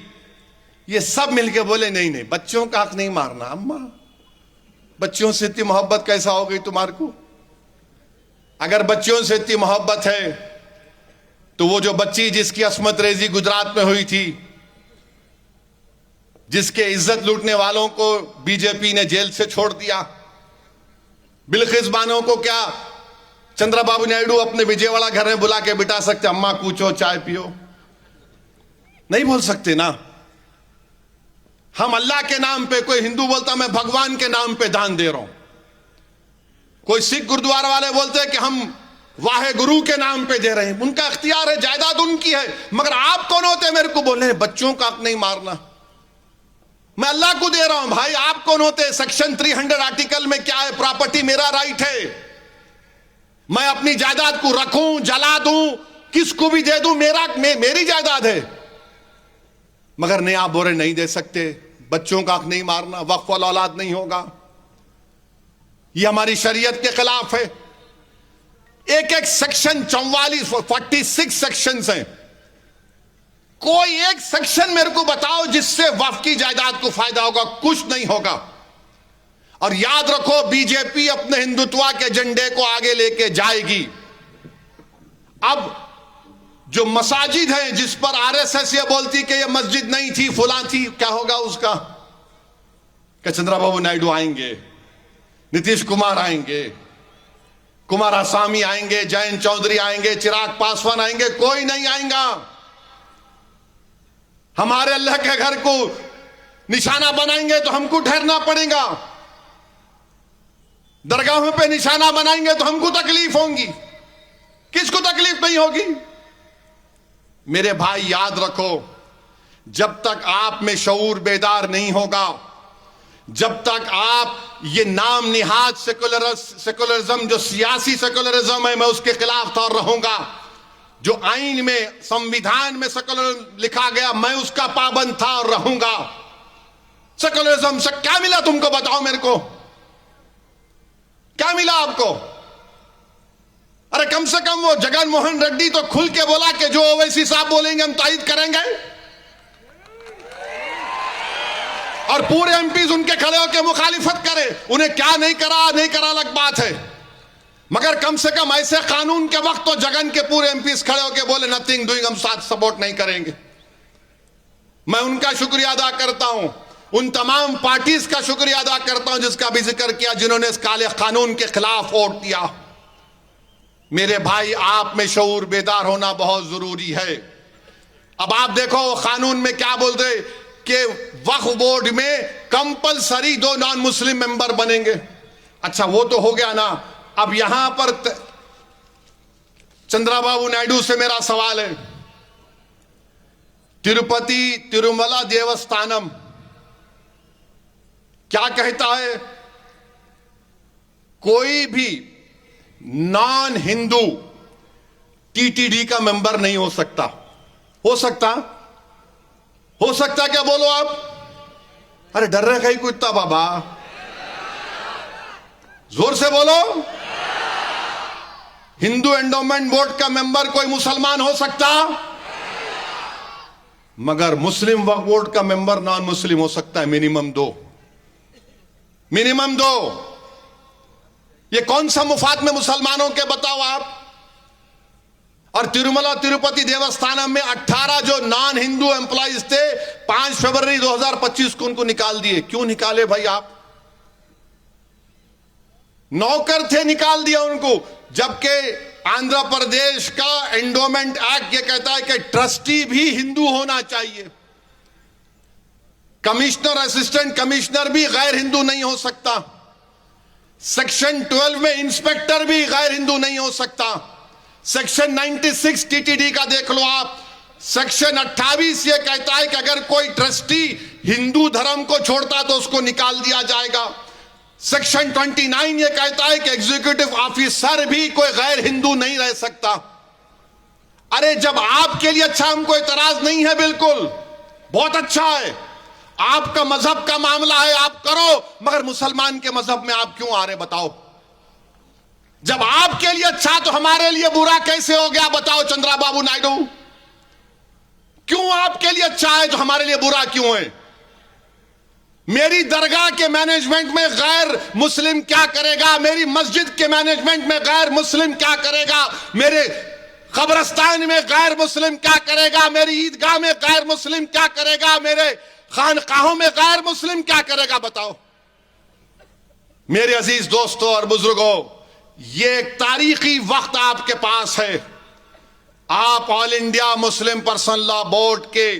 Speaker 2: ये सब मिलके बोले नहीं नहीं, बच्चों का हक नहीं मारना। अम्मा, बच्चों से इतनी मोहब्बत कैसा हो गई तुम्हारे को? अगर बच्चों से इतनी मोहब्बत है तो वो जो बच्ची जिसकी अस्मत रेजी गुजरात में हुई थी, जिसके इज्जत लूटने वालों को बीजेपी ने जेल से छोड़ दिया, बिल्किस बानो को क्या चंद्रबाबू नायडू अपने विजयवाड़ा घर में बुला के बिठा सकते? अम्मा पूछो, चाय पियो? नहीं बोल सकते ना। हम अल्लाह के नाम पे, कोई हिंदू बोलता मैं भगवान के नाम पे दान दे रहा हूं, कोई सिख गुरुद्वारा वाले बोलते हैं कि हम वाहे गुरु के नाम पे दे रहे हैं। उनका इख्तियार है, जायदाद उनकी है। मगर आप कौन होते हैं मेरे को बोलने बच्चों का हक नहीं मारना? मैं अल्लाह को दे रहा हूं भाई, आप कौन होते हैं? सेक्शन 300 आर्टिकल में क्या है? प्रॉपर्टी मेरा राइट है, मैं अपनी जायदाद को रखूं, जला दूं, किसको भी दे दूं, मेरी जायदाद है। मगर नहीं, आप बोरे नहीं दे सकते, बच्चों का हक नहीं मारना, वक्फ वाला औलाद नहीं होगा। यह हमारी शरीयत के खिलाफ है। एक एक सेक्शन 46 सेक्शंस हैं। कोई एक सेक्शन मेरे को बताओ जिससे वक्फ की जायदाद को फायदा होगा? कुछ नहीं होगा। और याद रखो, बीजेपी अपने हिंदुत्व के एजेंडे को आगे लेके जाएगी। अब जो मसाजिद है जिस पर आरएसएस ये बोलती कि ये मस्जिद नहीं थी, फुला थी, क्या होगा उसका? कि चंद्रबाबू नायडू आएंगे, नीतीश कुमार आएंगे, कुमारास्वामी आएंगे, जयंत चौधरी आएंगे, चिराग पासवान आएंगे, कोई नहीं आएगा। हमारे अल्लाह के घर को निशाना बनाएंगे तो हमको ठहरना पड़ेगा। दरगाहों पे निशाना बनाएंगे तो हमको तकलीफ होगी। किसको तकलीफ नहीं होगी? मेरे भाई याद रखो, जब तक आप में शऊर बेदार नहीं होगा, जब तक आप ये नाम निहाद सेकुलरिज्म, जो सियासी सेकुलरिज्म है, मैं उसके खिलाफ तो रहूंगा। जो आइन में, संविधान में सेकुलर लिखा गया, मैं उसका पाबंद था और रहूंगा। सेकुलरिज्म से क्या मिला तुमको, बताओ मेरे को, क्या मिला आपको? अरे कम से कम वो जगन मोहन रेड्डी तो खुल के बोला कि जो ओवैसी साहब बोलेंगे हम तायद करेंगे, और पूरे एमपीज उनके खड़े होकर मुखालिफत करे। उन्हें क्या नहीं करा अलग बात है, मगर कम से कम ऐसे कानून के वक्त तो जगन के पूरे एमपीज खड़े होकर बोले नथिंग डूइंग, हम साथ सपोर्ट नहीं करेंगे। मैं उनका शुक्रिया अदा करता हूं, उन तमाम पार्टीज का शुक्रिया अदा करता हूं जिसका भी जिक्र किया, जिन्होंने इस काले कानून के खिलाफ वोट दिया। मेरे भाई, आप में शऊर बेदार होना बहुत जरूरी है। अब आप देखो कानून में क्या बोल रहे कि वक्फ बोर्ड में कंपलसरी 2 नॉन मुस्लिम मेंबर बनेंगे। अच्छा, वो तो हो गया ना। अब यहां पर चंद्रबाबू नायडू से मेरा सवाल है, तिरुपति तिरुमला देवस्थानम क्या कहता है? कोई भी नॉन हिंदू टीटीडी का मेंबर नहीं हो सकता। हो सकता क्या? बोलो आप। अरे डर रहे कहीं कुछ था बाबा, जोर से बोलो। हिंदू एंडोमेंट बोर्ड का मेंबर कोई मुसलमान हो सकता, मगर मुस्लिम वक्फ बोर्ड का मेंबर नॉन मुस्लिम हो सकता है, मिनिमम 2। ये कौन सा मुफाद में मुसलमानों के, बताओ आप। और तिरुमला तिरुपति देवस्थानम में 18 जो नॉन हिंदू एम्प्लॉइज थे, 5 फरवरी 2025 को उनको निकाल दिए। क्यों निकाले भाई? आप नौकर थे, निकाल दिया उनको। जबकि आंध्र प्रदेश का एंडोमेंट एक्ट ये कहता है कि ट्रस्टी भी हिंदू होना चाहिए, कमिश्नर, असिस्टेंट कमिश्नर भी गैर हिंदू नहीं हो सकता, सेक्शन 12 में इंस्पेक्टर भी गैर हिंदू नहीं हो सकता। सेक्शन 96 टीटीडी का देख लो आप, सेक्शन 28 ये कहता है कि अगर कोई ट्रस्टी हिंदू धर्म को छोड़ता तो उसको निकाल दिया जाएगा। सेक्शन 29 ये कहता है कि एग्जीक्यूटिव ऑफिसर भी कोई गैर हिंदू नहीं रह सकता। अरे जब आपके लिए अच्छा, हमको इतराज नहीं है, बिल्कुल बहुत अच्छा है, आपका मजहब का मामला है, आप करो, मगर मुसलमान के मजहब में आप क्यों आ रहे, बताओ। जब आपके लिए अच्छा तो हमारे लिए बुरा कैसे हो गया, बताओ चंद्रबाबू नायडू। क्यों आपके लिए अच्छा है तो हमारे लिए बुरा क्यों है? मेरी दरगाह के मैनेजमेंट में गैर मुस्लिम क्या करेगा, मेरी मस्जिद के मैनेजमेंट में गैर मुस्लिम क्या करेगा, मेरे कब्रिस्तान में गैर मुस्लिम क्या करेगा, मेरी ईदगाह में गैर मुस्लिम क्या करेगा, मेरे खानकाहों में गैर मुस्लिम क्या करेगा, बताओ। मेरे अजीज दोस्तों और बुजुर्गों, ये एक तारीखी वक्त आपके पास है। आप all India Muslim person law board के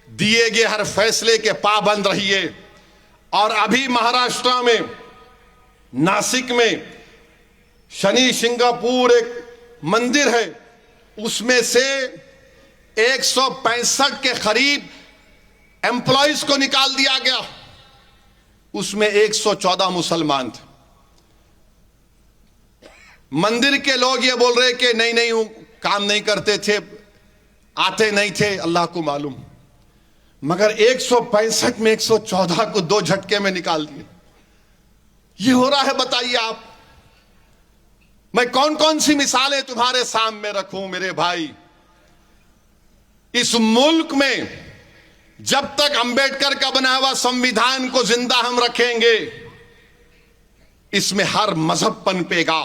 Speaker 2: दिए गए हर फैसले के पाबंद रहिए। और अभी महाराष्ट्र में नासिक में शनि सिंगापुर एक मंदिर है, उसमें से 165 के करीब एम्प्लॉइज को निकाल दिया गया, उसमें 114 मुसलमान थे। मंदिर के लोग ये बोल रहे कि नहीं वो काम नहीं करते थे, आते नहीं थे, अल्लाह को मालूम। मगर 165 में 114 को 2 झटके में निकाल दिए। ये हो रहा है, बताइए आप। मैं कौन कौन सी मिसालें तुम्हारे सामने रखूं मेरे भाई। इस मुल्क में जब तक अंबेडकर का बनाया हुआ संविधान को जिंदा हम रखेंगे, इसमें हर मजहब पनपेगा।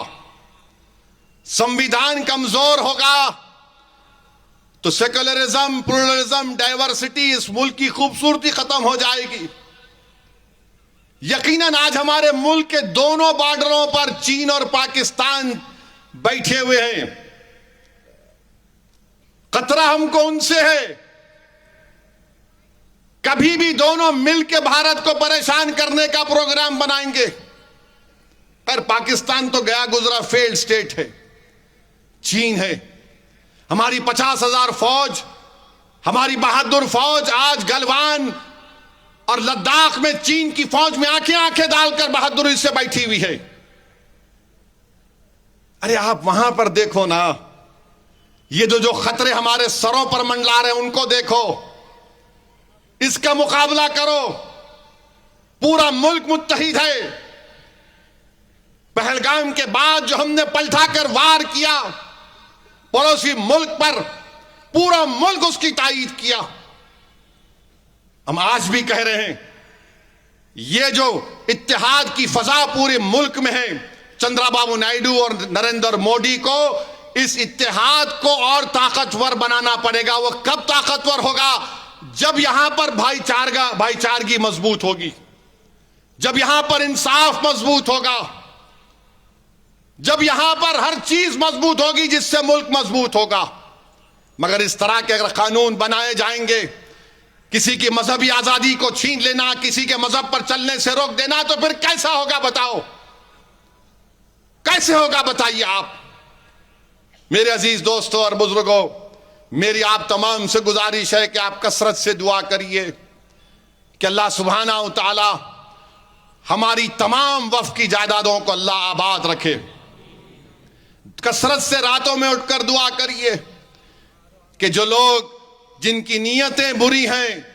Speaker 2: संविधान कमजोर होगा तो सेकुलरिज्म, प्लुरलिज्म, डाइवर्सिटी, इस मुल्क की खूबसूरती खत्म हो जाएगी। यकीनन आज हमारे मुल्क के दोनों बॉर्डरों पर चीन और पाकिस्तान बैठे हुए हैं। खतरा हमको उनसे है। कभी भी दोनों मिलकर भारत को परेशान करने का प्रोग्राम बनाएंगे। पर पाकिस्तान तो गया गुजरा फेल्ड स्टेट है, चीन है। हमारी 50,000 फौज हमारी बहादुर फौज आज गलवान और लद्दाख में चीन की फौज में आंखें आंखें डालकर बहादुरी से बैठी हुई है। अरे आप वहां पर देखो ना, ये जो खतरे हमारे सरों पर मंडला रहे हैं उनको देखो, इसका मुकाबला करो। पूरा मुल्क मुत्तहिद है। पहलगाम के बाद जो हमने पलटाकर वार किया पड़ोसी मुल्क पर, पूरा मुल्क उसकी तायीद किया। हम आज भी कह रहे हैं, ये जो इत्तेहाद की फजा पूरे मुल्क में है, चंद्रबाबू नायडू और नरेंद्र मोदी को इस इत्तेहाद को और ताकतवर बनाना पड़ेगा। वो कब ताकतवर होगा? जब यहां पर भाईचारगी मजबूत होगी, जब यहां पर इंसाफ मजबूत होगा, जब यहां पर हर चीज मजबूत होगी जिससे मुल्क मजबूत होगा। मगर इस तरह के अगर कानून बनाए जाएंगे, किसी की मजहबी आजादी को छीन लेना, किसी के मजहब पर चलने से रोक देना, तो फिर कैसा होगा बताओ? कैसे होगा बताइए आप। मेरे अजीज दोस्तों और बुजुर्गों, मेरी आप तमाम से गुजारिश है कि आप कसरत से दुआ करिए कि अल्लाह सुब्हानहू तआला हमारी तमाम वफ़ की जायदादों को अल्लाह आबाद रखे। कसरत से रातों में उठकर दुआ करिए कि जो लोग जिनकी नीयतें बुरी हैं,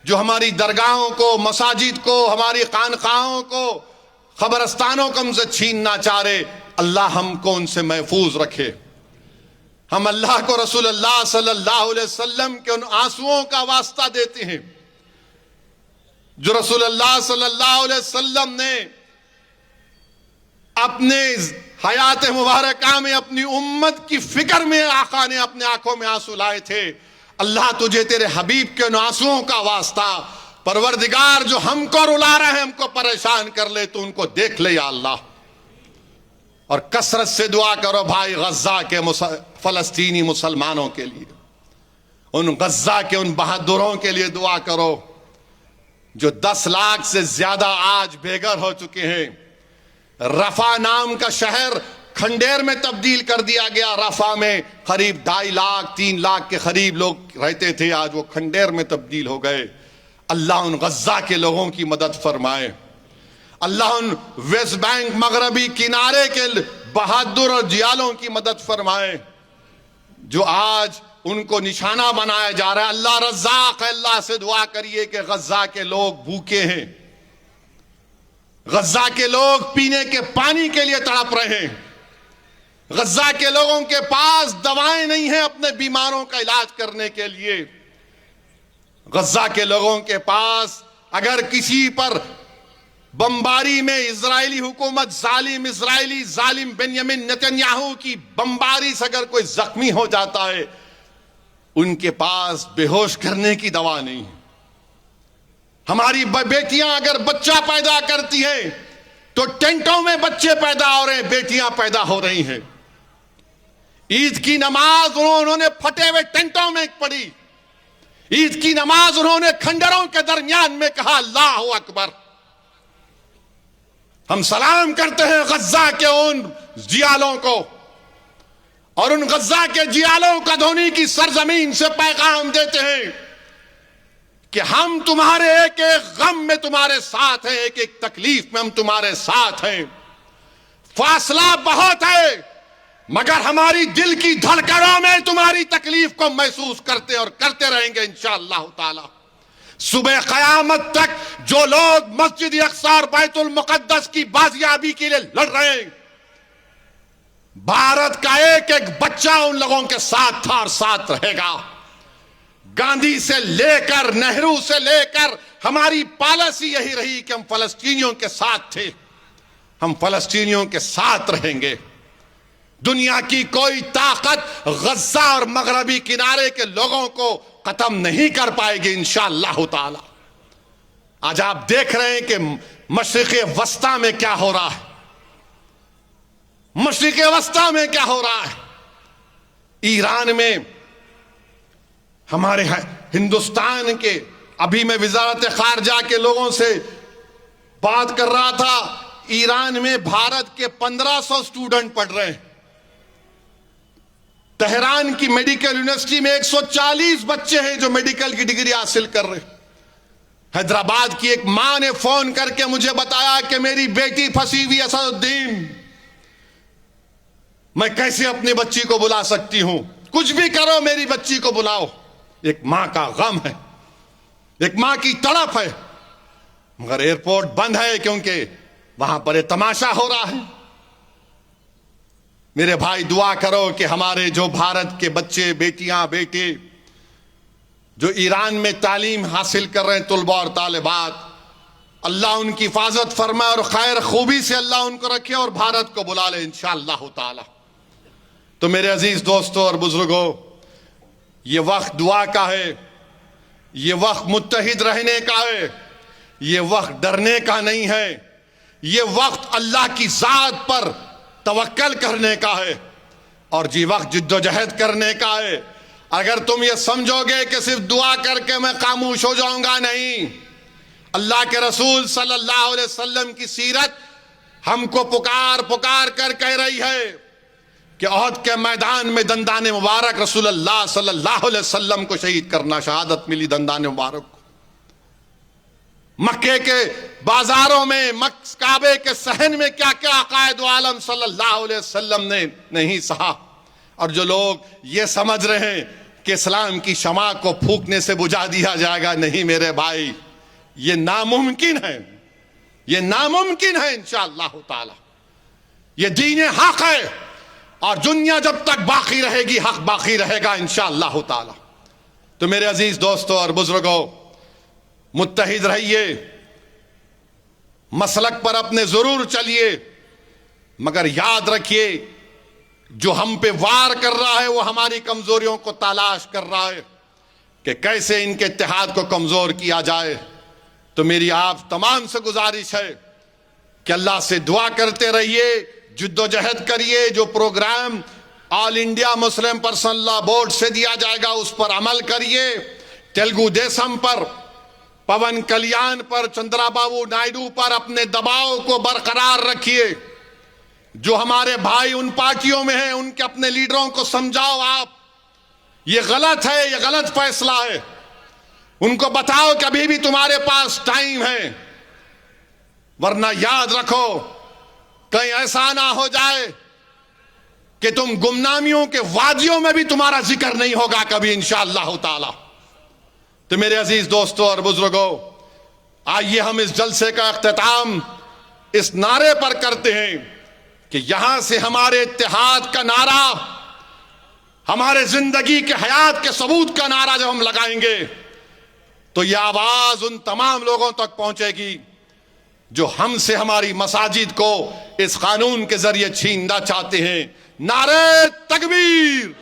Speaker 2: जो हमारी दरगाहों को, मसाजिद को, हमारी खानकाहों को, खबरस्तानों को हमसे छीनना चाह रहे, अल्लाह हमको उनसे महफूज रखे। हम अल्लाह को, रसूलुल्लाह सल्लल्लाहु अलैहि वसल्लम के उन आंसुओं का वास्ता देते हैं जो रसूलुल्लाह सल्लल्लाहु अलैहि वसल्लम ने अपने हयात मुबारका में अपनी उम्मत की फिक्र में आका ने अपने आंखों में आंसू लाए थे। अल्लाह तुझे तेरे हबीब के उन आंसुओं का वास्ता, परवरदिगार जो हमको रुला रहे हैं, हमको परेशान कर ले, तो उनको देख ले या अल्लाह। और कसरत से दुआ करो भाई गज्जा के फलस्तीनी मुसलमानों के लिए, उन गज्जा के उन बहादुरों के लिए दुआ करो जो 10 लाख से ज्यादा आज बेघर हो चुके हैं। रफा नाम का शहर खंडेर में तब्दील कर दिया गया। रफा में करीब 2.5 लाख 3 लाख के करीब लोग रहते थे, आज वो खंडेर में तब्दील हो गए। अल्लाह उन गज्जा के लोगों की मदद फरमाए। अल्लाह उन वेस्ट बैंक मगरबी किनारे के बहादुर और जियालों की मदद फरमाए जो आज उनको निशाना बनाया जा रहा है। अल्लाह रज़्ज़ाक़ है, अल्लाह से दुआ करिए कि गज्जा के लोग भूखे हैं, गज्जा के लोग पीने के पानी के लिए तड़प रहे हैं, गज्जा के लोगों के पास दवाएं नहीं हैं अपने बीमारों का इलाज करने के लिए। गज्जा के लोगों के पास अगर किसी पर बमबारी में इजरायली हुकूमत, इजरायली जालिम बेंयामिन नेतन्याहू की बमबारी से अगर कोई जख्मी हो जाता है, उनके पास बेहोश करने की दवा नहीं है। हमारी बेटियां अगर बच्चा पैदा करती हैं तो टेंटों में बच्चे पैदा हो रहे हैं, बेटियां पैदा हो रही हैं। ईद की नमाज उन्होंने फटे हुए टेंटों में पढ़ी। ईद की नमाज उन्होंने खंडरों के दरमियान में कहा अल्लाहु अकबर। हम सलाम करते हैं गज्जा के उन जियालों को, और उन गज्जा के जियालों का धोनी की सरजमीन से पैगाम देते हैं कि हम तुम्हारे एक एक गम में तुम्हारे साथ हैं, एक एक तकलीफ में हम तुम्हारे साथ हैं। फासला बहुत है, मगर हमारी दिल की धड़कनों में तुम्हारी तकलीफ को महसूस करते और करते रहेंगे इंशाअल्लाह ताला। सुबह कयामत तक जो लोग मस्जिद अक्सा और बैतुल मुकद्दस की बाजियाबी के लिए लड़ रहे हैं, भारत का एक एक बच्चा उन लोगों के साथ था और साथ रहेगा। गांधी से लेकर नेहरू से लेकर हमारी पॉलिसी यही रही कि हम फलस्तीनियों के साथ थे, हम फलस्तीनियों के साथ रहेंगे। दुनिया की कोई ताकत गज्जा और मगरबी किनारे के लोगों को खत्म नहीं कर पाएगी इंशाअल्लाह ताला। आज आप देख रहे हैं कि मशरिक़े वस्ता में क्या हो रहा है, मशरिक़े वस्ता में क्या हो रहा है। ईरान में हमारे हिंदुस्तान के, अभी मैं वजारत खारजा के लोगों से बात कर रहा था, ईरान में भारत के 1500 स्टूडेंट पढ़ रहे हैं। तेहरान की मेडिकल यूनिवर्सिटी में 140 बच्चे हैं जो मेडिकल की डिग्री हासिल कर रहे। हैदराबाद की एक मां ने फोन करके मुझे बताया कि मेरी बेटी फंसी हुई असदुद्दीन, मैं कैसे अपनी बच्ची को बुला सकती हूं? कुछ भी करो, मेरी बच्ची को बुलाओ। एक मां का गम है, एक मां की तड़प है, मगर एयरपोर्ट बंद है क्योंकि वहां पर एक तमाशा हो रहा है। मेरे भाई दुआ करो कि हमारे जो भारत के बच्चे, बेटियां, बेटे जो ईरान में तालीम हासिल कर रहे हैं, तुलबा और तालिबात, अल्लाह उनकी हिफाजत फरमाए और खैर खूबी से अल्लाह उनको रखे और भारत को बुला ले इंशाअल्लाह ताला। तो मेरे अजीज दोस्तों और बुजुर्गों, ये वक्त दुआ का है, ये वक्त मुत्तहिद रहने का है, ये वक्त डरने का नहीं है, ये वक्त अल्लाह की जात पर तवक्कल करने का है और जी वक्त जिद्दोजहद करने का है। अगर तुम ये समझोगे कि सिर्फ दुआ करके मैं खामोश हो जाऊंगा, नहीं। अल्लाह के रसूल सल्लल्लाहु अलैहि वसल्लम की सीरत हमको पुकार पुकार कर कह रही है कि ओहद के मैदान में दंदाने मुबारक रसूलुल्लाह सल्लल्लाहु अलैहि वसल्लम को शहीद करना, शहादत मिली दंदाने मुबारक को। मक्के के बाजारों में, काबे के सहन में क्या क्या अकायद आलम सल्लल्लाहु अलैहि वसल्लम ने नहीं सहा। और जो लोग ये समझ रहे हैं कि इस्लाम की शमा को फूकने से बुझा दिया जाएगा, नहीं मेरे भाई, ये नामुमकिन है, ये नामुमकिन है इंशाअल्लाह ताला। ये दीन हक है और दुनिया जब तक बाकी रहेगी हक बाकी रहेगा इंशाअल्लाह ताला। तो मेरे अजीज दोस्तों और बुजुर्गों, मुत्तहिद रहिए, मसलक पर अपने जरूर चलिए, मगर याद रखिए जो हम पे वार कर रहा है वो हमारी कमजोरियों को तलाश कर रहा है कि कैसे इनके इत्तेहाद को कमजोर किया जाए। तो मेरी आप तमाम से गुजारिश है कि अल्लाह से दुआ करते रहिए, जिद्दोजहद करिए। जो program all India Muslim personal law board से दिया जाएगा उस पर अमल करिए। तेलुगु देशम पर, पवन कल्याण पर, चंद्राबाबू नायडू पर अपने दबाव को बरकरार रखिए। जो हमारे भाई उन पार्टियों में हैं उनके अपने लीडरों को समझाओ, आप ये गलत है, ये गलत फैसला है। उनको बताओ कि अभी भी तुम्हारे पास टाइम है, वरना याद रखो कहीं ऐसा ना हो जाए कि तुम गुमनामियों के वादियों में भी तुम्हारा जिक्र नहीं होगा कभी इंशाअल्लाह ताला। तो मेरे अजीज दोस्तों और बुजुर्गों, आइए हम इस जलसे का इख्तिताम इस नारे पर करते हैं कि यहां से हमारे इत्तेहाद का नारा, हमारे जिंदगी के हयात के सबूत का नारा जब हम लगाएंगे तो यह आवाज उन तमाम लोगों तक पहुंचेगी जो हमसे हमारी मसाजिद को इस कानून के जरिए छीनना चाहते हैं। नारे तकबीर,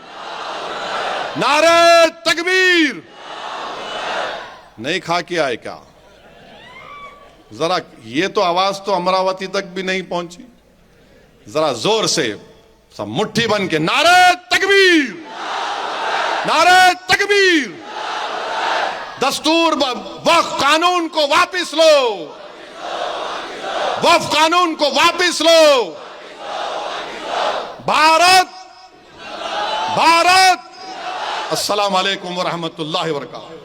Speaker 2: नारे तकबीर। नहीं खा के आए क्या? जरा ये तो आवाज तो अमरावती तक भी नहीं पहुंची। जरा जोर से सब मुट्ठी बन के नारे तकबीर, नारे तकबीर। दस्तूर वक्फ कानून को वापस लो, वक्फ कानून को वापस लो। भारत, भारत। अस्सलाम वालेकुम व रहमतुल्लाहि व बरकातहू।